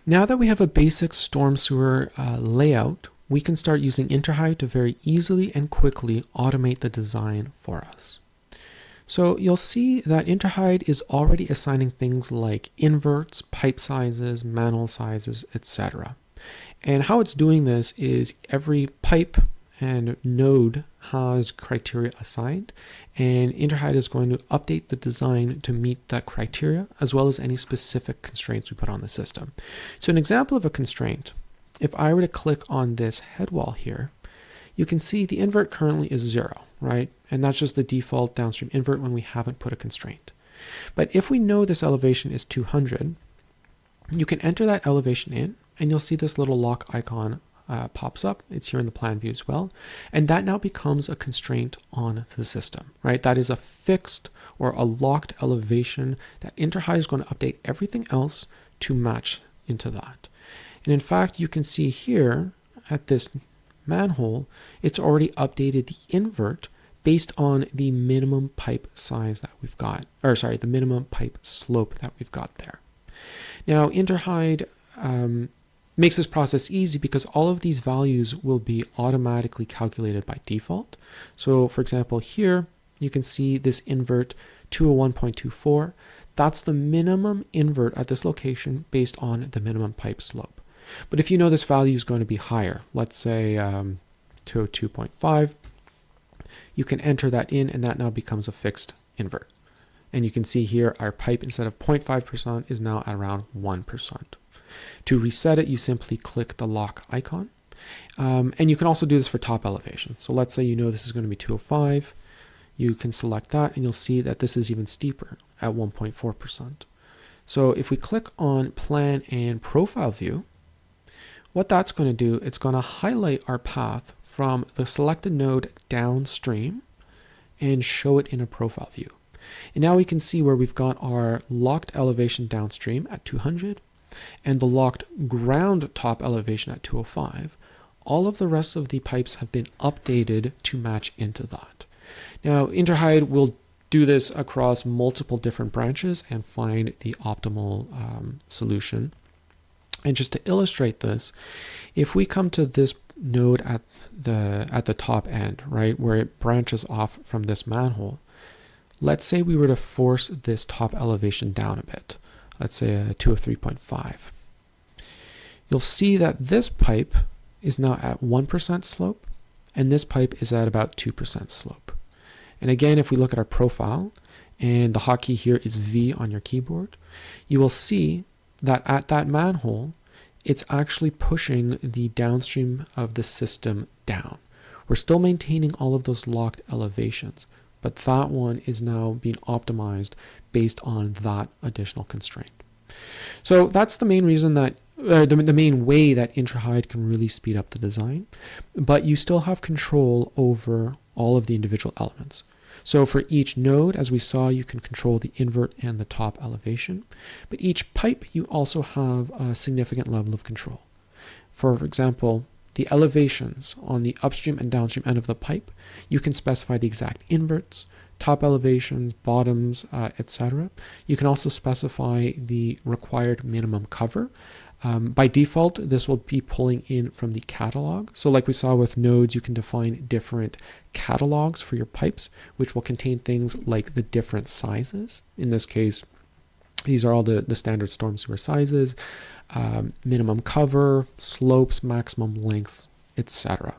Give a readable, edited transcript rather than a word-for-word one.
Now that we have a basic storm sewer layout, we can start using InterHyd to very easily and quickly automate the design for us. So you'll see that InterHyd is already assigning things like inverts, pipe sizes, manhole sizes, etc. And how it's doing this is every pipe and node has criteria assigned, and InterHyd is going to update the design to meet that criteria, as well as any specific constraints we put on the system. So an example of a constraint, if I were to click on this head wall here, you can see the invert currently is 0, right? And that's just the default downstream invert when we haven't put a constraint. But if we know this elevation is 200, you can enter that elevation in, and you'll see this little lock icon pops up. It's here in the plan view as well. And that now becomes a constraint on the system, right? That is a fixed or a locked elevation that InterHyd is going to update everything else to match into that. And in fact, you can see here at this manhole, it's already updated the invert based on the minimum pipe size that we've got, or sorry, the minimum pipe slope that we've got there. Now, InterHyd makes this process easy because all of these values will be automatically calculated by default. So for example, here you can see this invert 201.24. That's the minimum invert at this location based on the minimum pipe slope. But if you know this value is going to be higher, let's say 202.5, you can enter that in, and that now becomes a fixed invert. And you can see here our pipe, instead of 0.5%, is now at around 1%. To reset it, you simply click the lock icon. And you can also do this for top elevation. So let's say you know this is going to be 205. You can select that, and you'll see that this is even steeper at 1.4%. So if we click on Plan and Profile View, what that's going to do, it's going to highlight our path from the selected node downstream and show it in a profile view. And now we can see where we've got our locked elevation downstream at 200 and the locked ground top elevation at 205. All of the rest of the pipes have been updated to match into that. Now, InterHyd will do this across multiple different branches and find the optimal solution. And just to illustrate this, if we come to this node at the top end, right, where it branches off from this manhole, let's say we were to force this top elevation down a bit, let's say a 203.5. You'll see that this pipe is now at 1% slope, and this pipe is at about 2% slope. And again, if we look at our profile, and the hotkey here is V on your keyboard, you will see that at that manhole, it's actually pushing the downstream of the system down. We're still maintaining all of those locked elevations, but that one is now being optimized based on that additional constraint. So that's the main reason that, the main way that InterHyd can really speed up the design, but you still have control over all of the individual elements. So for each node, as we saw, you can control the invert and the top elevation, but each pipe you also have a significant level of control. For example, the elevations on the upstream and downstream end of the pipe, you can specify the exact inverts, top elevations, bottoms, etc. You can also specify the required minimum cover. By default, this will be pulling in from the catalog. So like we saw with nodes, you can define different catalogs for your pipes, which will contain things like the different sizes. In this case, these are all the standard storm sewer sizes, minimum cover, slopes, maximum lengths, etc.